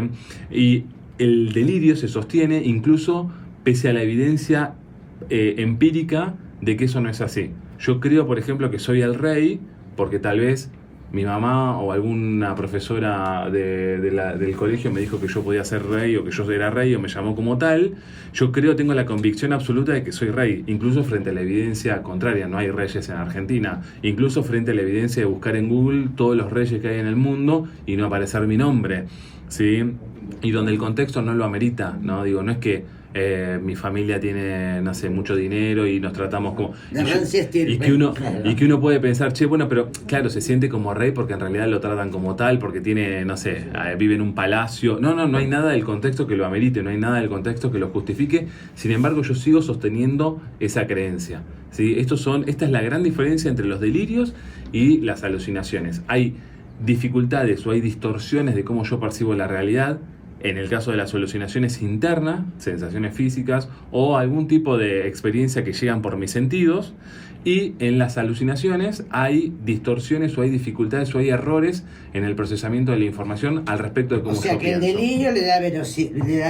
Y el delirio se sostiene incluso pese a la evidencia empírica de que eso no es así. Yo creo, por ejemplo, que soy el rey porque tal vez mi mamá o alguna profesora del colegio me dijo que yo podía ser rey o que yo era rey o me llamó como tal. Yo tengo la convicción absoluta de que soy rey, incluso frente a la evidencia contraria. No hay reyes en Argentina, incluso frente a la evidencia de buscar en Google todos los reyes que hay en el mundo y no aparecer mi nombre, ¿sí? Y donde el contexto no lo amerita, ¿no? Digo, no es que mi familia tiene, no sé, mucho dinero y nos tratamos como... Y que uno puede pensar, che, bueno, pero claro, se siente como rey porque en realidad lo tratan como tal, porque tiene, no sé, vive en un palacio. No hay nada del contexto que lo amerite, no hay nada del contexto que lo justifique. Sin embargo, yo sigo sosteniendo esa creencia, ¿sí? Esta es la gran diferencia entre los delirios y las alucinaciones. Hay dificultades o hay distorsiones de cómo yo percibo la realidad. En el caso de las alucinaciones internas, sensaciones físicas o algún tipo de experiencia que llegan por mis sentidos. Y en las alucinaciones hay distorsiones o hay dificultades o hay errores en el procesamiento de la información al respecto de cómo yo pienso. O sea, que el delirio le da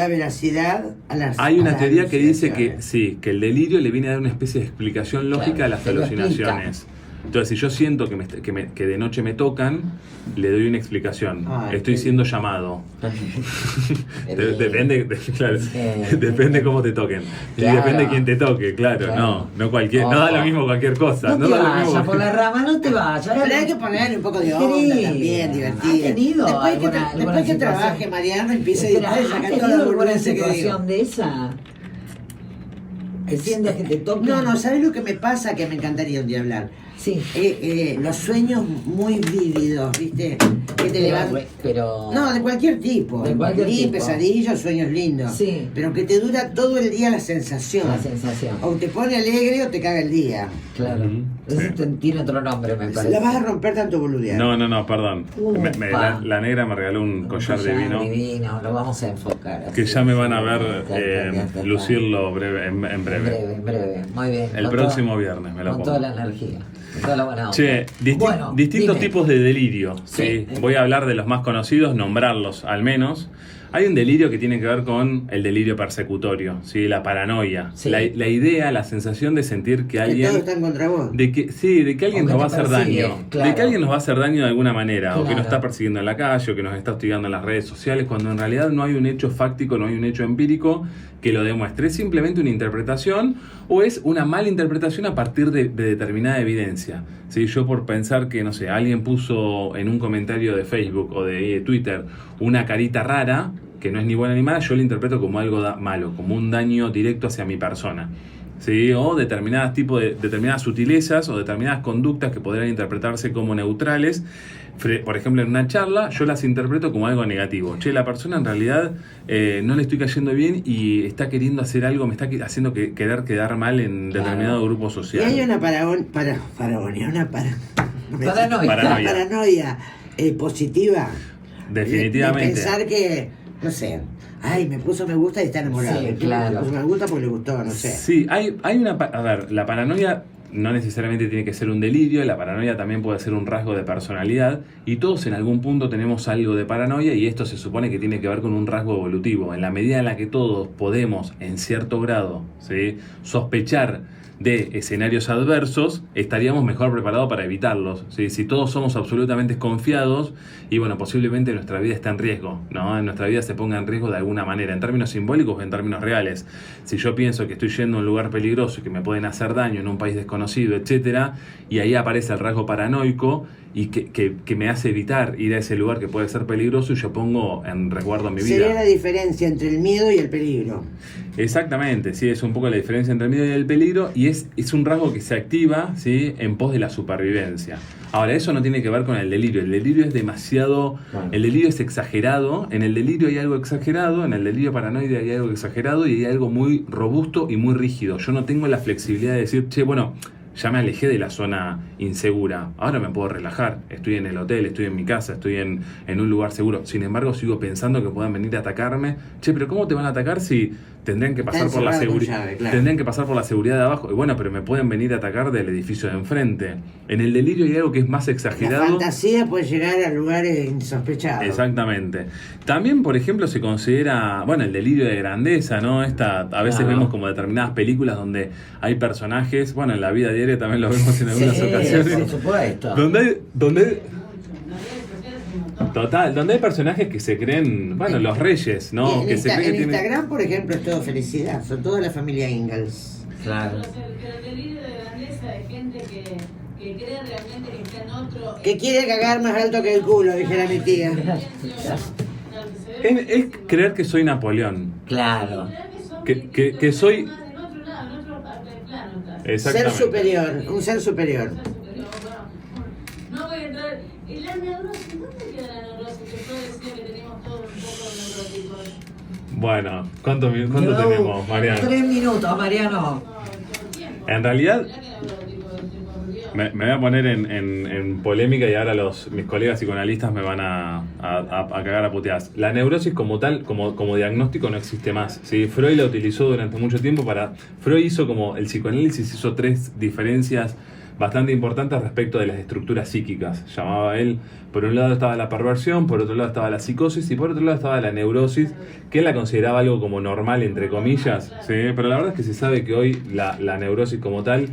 veracidad a las... Hay una teoría que dice que sí, que el delirio le viene a dar una especie de explicación lógica a las alucinaciones. Entonces, si yo siento que de noche me tocan, le doy una explicación. Estoy siendo llamado. Depende, claro, depende cómo te toquen. Claro. Y depende de quién te toque, claro. No cualquier, no da lo mismo cualquier cosa. No te vayas por la rama, no te vayas. Pero hay que ponerle un poco de onda también, divertido. ¿Ha tenido después que trabaje Mariano, empiece a sacar toda la alguna situación situación de esa? ¿Que sientas que te tocan? No, ¿sabes lo que me pasa? Que me encantaría un día hablar. Sí. Los sueños muy vívidos, ¿viste? Que te levantan. Pero... No, de cualquier tipo. De cualquier tipo. Pesadillos, sueños lindos. Sí. Pero que te dura todo el día la sensación. La sensación. O te pone alegre o te caga el día. Claro. Eso tiene otro nombre, me parece. La vas a romper tanto boludear. No, perdón. La negra me regaló un collar divino. Divino, lo vamos a enfocar. Que ya me van a ver lucirlo en breve. En breve. Muy bien. El próximo viernes me lo pongo. Con toda la energía. Toda la buena onda. Che, distintos tipos de delirio. ¿sí? Voy a hablar de los más conocidos, nombrarlos al menos. Hay un delirio que tiene que ver con el delirio persecutorio, ¿sí? La paranoia. Sí. La idea, la sensación de sentir que alguien... Que todos están contra vos. De que alguien nos va a hacer daño. Claro. De que alguien nos va a hacer daño de alguna manera. Claro. O que nos está persiguiendo en la calle, o que nos está hostigando en las redes sociales, cuando en realidad no hay un hecho fáctico, no hay un hecho empírico que lo demuestre. Es simplemente una interpretación o es una mala interpretación a partir de determinada evidencia. ¿Sí? Yo por pensar que, no sé, alguien puso en un comentario de Facebook o de Twitter una carita rara, que no es ni buena ni mala, yo lo interpreto como algo malo, como un daño directo hacia mi persona. ¿Sí? O determinadas sutilezas o determinadas conductas que podrían interpretarse como neutrales. Por ejemplo, en una charla yo las interpreto como algo negativo. Che, la persona en realidad no le estoy cayendo bien y está queriendo hacer algo, me está haciendo querer quedar mal en determinado grupo social. Y hay una paranoia positiva. Definitivamente. De pensar que, no sé, me puso me gusta y está enamorado. Sí, claro. Me puso me gusta porque le gustó, no sé. Sí, hay una... A ver, la paranoia no necesariamente tiene que ser un delirio, la paranoia también puede ser un rasgo de personalidad y todos en algún punto tenemos algo de paranoia y esto se supone que tiene que ver con un rasgo evolutivo. En la medida en la que todos podemos, en cierto grado, ¿sí? sospechar de escenarios adversos, estaríamos mejor preparados para evitarlos. ¿Sí? Si todos somos absolutamente desconfiados, y bueno, posiblemente nuestra vida está en riesgo, ¿no? Nuestra vida se ponga en riesgo de alguna manera, en términos simbólicos o en términos reales. Si yo pienso que estoy yendo a un lugar peligroso y que me pueden hacer daño en un país desconocido, etcétera, y ahí aparece el rasgo paranoico y que me hace evitar ir a ese lugar que puede ser peligroso y yo pongo en resguardo mi vida. Sería la diferencia entre el miedo y el peligro. Exactamente, sí, es un poco la diferencia entre el miedo y el peligro y es un rasgo que se activa, ¿sí? en pos de la supervivencia. Ahora, eso no tiene que ver con el delirio es demasiado, el delirio es exagerado, en el delirio hay algo exagerado, en el delirio paranoide hay algo exagerado y hay algo muy robusto y muy rígido. Yo no tengo la flexibilidad de decir, che, bueno, ya me alejé de la zona insegura, ahora me puedo relajar, estoy en el hotel, estoy en mi casa, estoy en un lugar seguro. Sin embargo, sigo pensando que puedan venir a atacarme. Che, pero ¿cómo te van a atacar si tendrían que pasar por la seguridad? Claro. Tendrían que pasar por la seguridad de abajo. Y bueno, pero me pueden venir a atacar del edificio de enfrente. En el delirio hay algo que es más exagerado. La fantasía puede llegar a lugares insospechados. Exactamente. También, por ejemplo, se considera, bueno, el delirio de grandeza, ¿no? A veces vemos como determinadas películas donde hay personajes, bueno, en la vida diaria también lo vemos en algunas ocasiones. Por supuesto. Donde hay personajes que se creen, bueno, los reyes, ¿no? En Instagram, por ejemplo, es todo felicidad, son toda la familia Ingalls. Claro. Pero el delirio de grandeza de gente que cree realmente que está en otro... Que quiere cagar más alto que el culo, dijera mi tía. Es creer que soy Napoleón. Claro. Creer que sos que soy... En otro lado, en otro plano estás. Ser Exactamente. superior, un ser superior. No voy a entrar. ¿En la neurosis? ¿Dónde queda la neurosis? Que yo decía que teníamos todos un poco neuróticos. Bueno, ¿cuánto No, tenemos, Mariano? 3 minutos, Mariano. No, todo el tiempo. En realidad, Mirá que neurótico, por Dios. me voy a poner en polémica y ahora mis colegas psicoanalistas me van a cagar a puteadas. La neurosis como tal, como diagnóstico no existe más, ¿sí? Freud la utilizó durante mucho tiempo Freud hizo como el psicoanálisis, hizo 3 diferencias bastante importantes respecto de las estructuras psíquicas. Llamaba él, por un lado estaba la perversión, por otro lado estaba la psicosis y por otro lado estaba la neurosis, que él la consideraba algo como normal, entre comillas, ¿sí? Pero la verdad es que se sabe que hoy la neurosis como tal,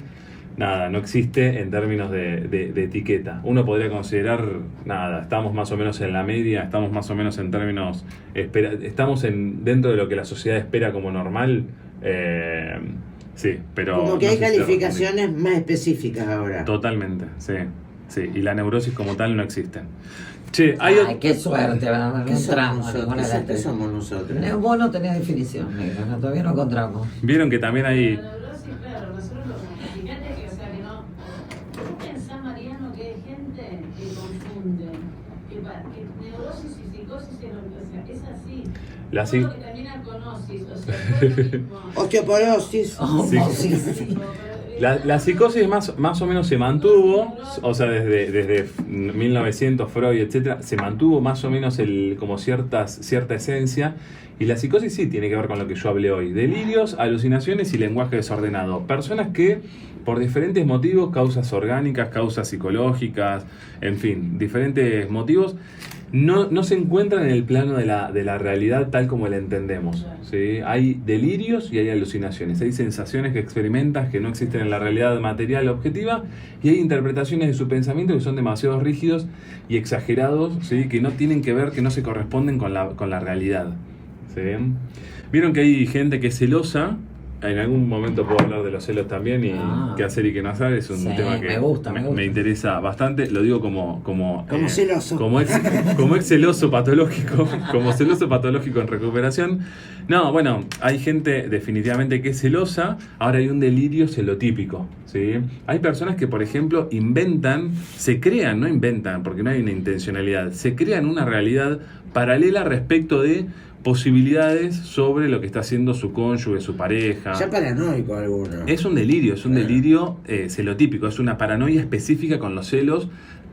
nada, no existe en términos de etiqueta. Uno podría considerar, nada, estamos más o menos en la media, estamos más o menos en términos, estamos dentro de lo que la sociedad espera como normal, sí, pero... Como que no hay sé si te calificaciones más específicas ahora. Totalmente, sí, sí, y la neurosis como tal no existe. Che, Ay, qué suerte, no ¿Qué somos entramos nosotros? ninguna de las ¿Qué tres. somos nosotros? Vos no tenés definición, negro, no, todavía no encontramos. Vieron que también hay... La neurosis, claro, nosotros fíjate que, o sea, que no. ¿Vos pensás, Mariano, que hay gente que confunde? Que neurosis y psicosis es lo que, o sea, es así. La Todo psi- lo que termina con osis, o sea, todo lo mismo. Osteoporosis. Oh, Sí. sí, sí. La psicosis más o menos se mantuvo, o sea, desde 1900, Freud, etcétera, se mantuvo más o menos como cierta esencia. Y la psicosis sí tiene que ver con lo que yo hablé hoy: delirios, alucinaciones y lenguaje desordenado. Personas que, por diferentes motivos, causas orgánicas, causas psicológicas, en fin, diferentes motivos, no se encuentran en el plano de la realidad tal como la entendemos, ¿sí? Hay delirios y hay alucinaciones, hay sensaciones que experimentas que no existen en la realidad material objetiva, y hay interpretaciones de su pensamiento que son demasiado rígidos y exagerados, ¿sí? Que no tienen que ver, que no se corresponden con la realidad, ¿sí? Vieron que hay gente que es celosa. En algún momento puedo hablar de los celos también y qué hacer y qué no hacer. Es un Sí, tema que me gusta. me interesa bastante. Lo digo como celoso. como ex celoso patológico, como celoso patológico en recuperación. No, bueno, hay gente definitivamente que es celosa. Ahora hay un delirio celotípico, ¿sí? Hay personas que, por ejemplo, se crean, no inventan, porque no hay una intencionalidad, se crean una realidad paralela respecto de posibilidades sobre lo que está haciendo su cónyuge, su pareja. Ya paranoico alguno. Es un delirio celotípico, es una paranoia específica con los celos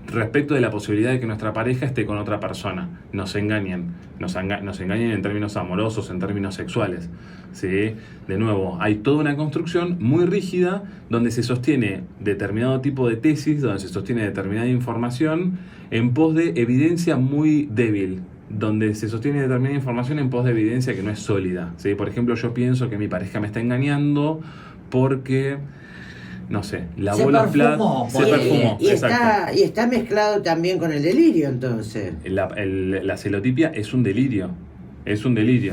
respecto de la posibilidad de que nuestra pareja esté con otra persona. Nos engañen en términos amorosos, en términos sexuales, ¿sí? De nuevo, hay toda una construcción muy rígida donde se sostiene determinado tipo de tesis, donde se sostiene determinada información en pos de evidencia muy débil, donde se sostiene determinada información en pos de evidencia que no es sólida, ¿sí? Por ejemplo, yo pienso que mi pareja me está engañando porque, no sé, lavó los platos, se perfumó, exacto. Y está mezclado también con el delirio, entonces. La celotipia es un delirio,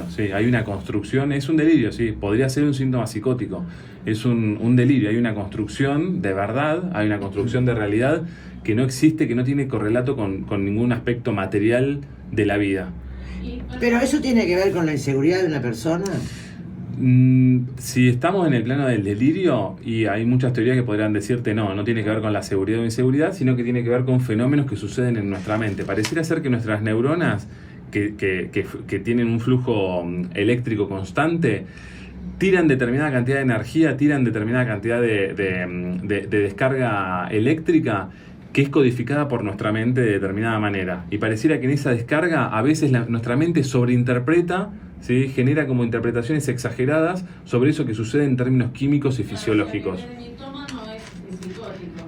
sí, hay una construcción, es un delirio, sí, podría ser un síntoma psicótico, es un delirio, hay una construcción de verdad, hay una construcción de realidad que no existe, que no tiene correlato con ningún aspecto material de la vida. Pero eso tiene que ver con la inseguridad de una persona. Si estamos en el plano del delirio, y hay muchas teorías que podrían decirte no tiene que ver con la seguridad o inseguridad, sino que tiene que ver con fenómenos que suceden en nuestra mente. Pareciera ser que nuestras neuronas, que tienen un flujo eléctrico constante, tiran determinada cantidad de energía, tiran determinada cantidad de descarga eléctrica que es codificada por nuestra mente de determinada manera. Y pareciera que en esa descarga a veces nuestra mente sobreinterpreta, ¿sí? Genera como interpretaciones exageradas sobre eso que sucede en términos químicos y fisiológicos. El mitómano es psicótico,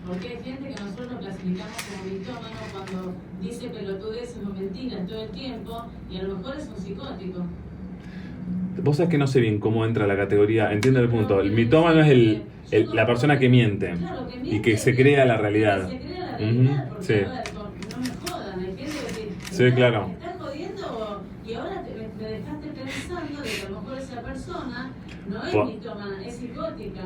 porque hay gente que nosotros lo clasificamos como mitómano cuando dice pelotudeces o mentiras todo el tiempo, y a lo mejor es un psicótico. Vos sabés que no sé bien cómo entra la categoría, entiendo el punto. El mitómano es la persona que miente, Claro, que miente y que se crea la realidad. Se crea la realidad, porque Sí. a ver, no me jodan, hay gente que Sí, claro. ¿me estás jodiendo? Y ahora me dejaste pensando de que a lo mejor esa persona no es mitómana, es psicótica.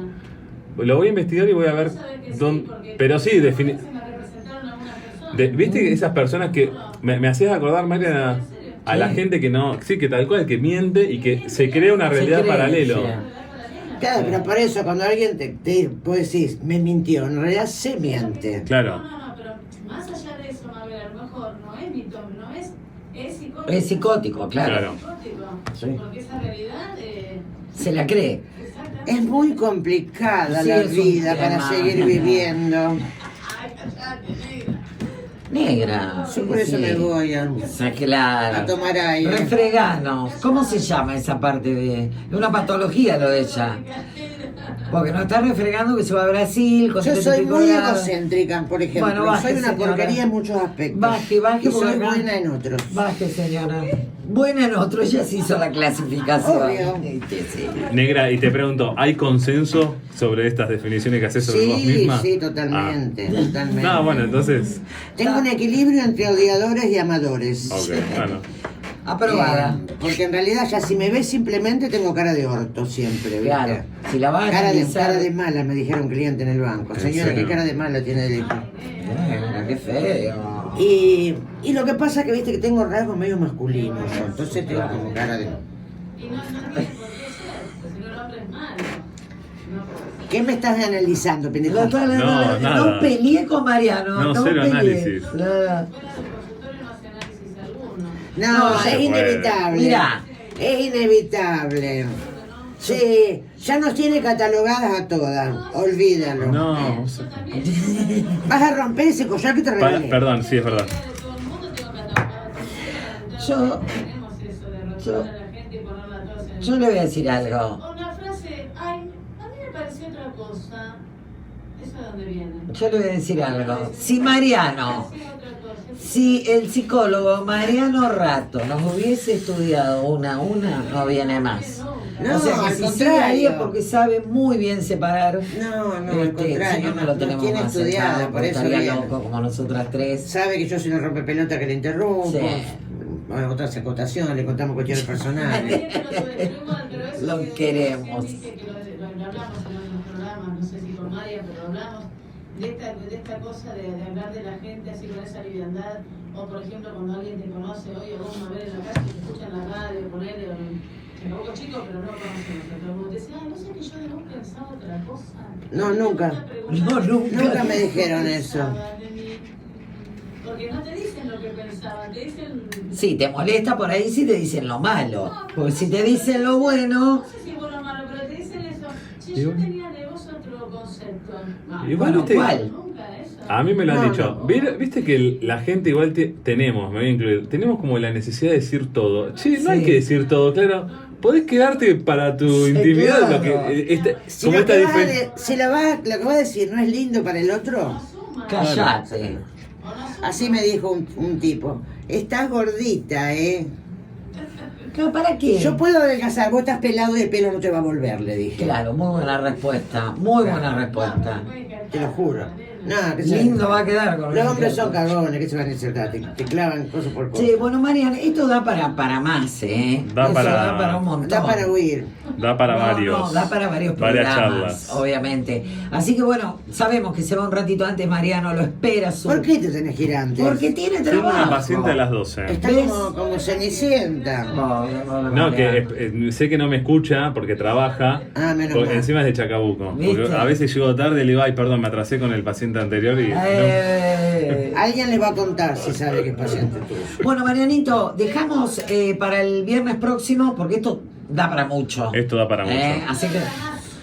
Lo voy a investigar y voy a ver Vos sabés que sí, dónde. porque Pero sí, se me representaron algunas personas. ¿viste esas personas que me hacías acordar, Mariana? ¿En serio? a la gente que no, sí, que tal cual, que miente y que se crea una realidad paralelo. sí. Claro, pero por eso cuando alguien vos decís, me mintió, en realidad se miente. Claro. No, pero más allá de eso, Mabel, a lo mejor no es mito, no es psicótico. Es psicótico, claro. Claro. Es psicótico, Sí. porque esa realidad... Se la cree. exactamente. Es muy complicada Sí, la es un vida para tema. seguir viviendo. Ay, callate, negra. Negra. Yo por eso sí. me voy O sea, claro. a tomar aire. Refreganos. ¿Cómo se llama esa parte de una patología lo de ella? Porque nos está refregando que se va a Brasil con Yo 70 soy y pico muy grados. egocéntrica, por ejemplo. Bueno, baje, soy una señora. porquería en muchos aspectos. Baje, y porque soy acá- buena en otros. Baje, señora. Buena en otro, ya se hizo la clasificación. Obvio. Sí. Negra, y te pregunto, ¿hay consenso sobre estas definiciones que haces sobre vos misma? Sí, totalmente, Ah. totalmente. No, bueno, entonces. Tengo un equilibrio entre odiadores y amadores. Ok, bueno. Aprobada. Porque en realidad ya si me ves simplemente tengo cara de orto siempre, ¿viste? Claro. Si la vas a Cara analizar... de mala, me dijeron un cliente en el banco. ¿En Señora, serio? ¿qué cara de mala tiene el hijo? Negra, qué feo. Y lo que pasa es que viste que tengo rasgos medio masculinos, yo, entonces tengo como cara de... Y no tiene por qué ser, pues si no el hombre es malo. No, ¿Qué me estás analizando, pendejo? No, nada. No peleé con Mariano. No, cero peleé. análisis. Nada. fuera del consultorio no hace análisis alguno. No, No, es se puede. inevitable. Mirá. Es inevitable. Sí, ya nos tiene catalogadas a todas. Olvídalo. No. Vas a romper ese collar que te regalé. Perdón, sí, es verdad. De todo el mundo tengo catalogado. Yo- Tenemos eso de rotular a la gente y ponerla a todos en el... Yo le voy a decir algo. Una frase, ay, a mí me pareció otra cosa. ¿Eso de dónde viene? Yo le voy a decir algo. Si Mariano, Parecía otra cosa. si el psicólogo Mariano Rato nos hubiese estudiado una, no viene más. No, o sea que al si sigue ahí contrario. es porque sabe muy bien separar. No, al contrario, si no, no lo tenemos tiene más estudiada, sentado, por eso estaría viene. loco como nosotras tres. Sabe que yo soy una rompepelota que le interrumpo. Sí. Bueno, otras acotaciones, le contamos cuestiones personales. Lo queremos. Dice que lo hablamos en otros programas, no sé si con María, pero hablamos de esta cosa de hablar de la gente así con esa liviandad. O por ejemplo, cuando alguien te conoce, oye, vamos a ver en la calle, te escuchan en la radio, ponele, me poco chico, pero no conocemos. Pero como te decía, no sé que yo de vos pensaba otra cosa. No, nunca. No, nunca. Nunca me dijeron eso. Porque no te dicen lo que pensaban, te dicen... Sí, te molesta por ahí si te dicen lo malo. Porque si te dicen lo bueno, No sé si es bueno o malo, pero te dicen eso. Si Digo- yo tenía de vos otro concepto. No, Igual, bueno, viste, ¿cuál? nunca eso. a mí me lo han No, dicho. no. Viste que la gente igual tenemos, me voy a incluir, tenemos como la necesidad de decir todo. Che, no hay Sí. que decir todo, claro. Podés quedarte para tu Sí, intimidad, claro. lo que, Si, como lo esta que, vas a diferencia. de- si lo que vas a decir no es lindo para el otro, No suma. callate. O no suma. así me dijo un tipo. Estás gordita, ¿eh? Claro, ¿para qué? Yo puedo adelgazar, vos estás pelado y el pelo no te va a volver, le dije. Claro, muy buena respuesta. Muy buena respuesta. Te lo juro. No, que se- Lindo va a quedar con Los el hombres ejemplo. son cagones, que se van a insertar, te clavan cosa por cosa. Sí, bueno, Mariana, esto da para más, ¿eh? Da Eso para- da para un montón. Da para huir. Da para No, varios. no, da para varios varias programas, charlas. obviamente. Así que bueno, sabemos que se va un ratito antes, Mariano, lo espera su... ¿Por qué te tenés que ir antes? Porque tiene Tengo trabajo. una paciente a las 12. Está ¿Ves? como Cenicienta. No, que sé que no me escucha porque trabaja. Ah, menos Porque mal. encima es de Chacabuco. Porque ¿Viste? a veces llego tarde y le digo, ay, perdón, me atrasé con el paciente anterior y. Alguien le va a contar si sabe que es paciente tuyo. Bueno, Marianito, dejamos para el viernes próximo, porque esto da para mucho. Esto da para mucho. Así que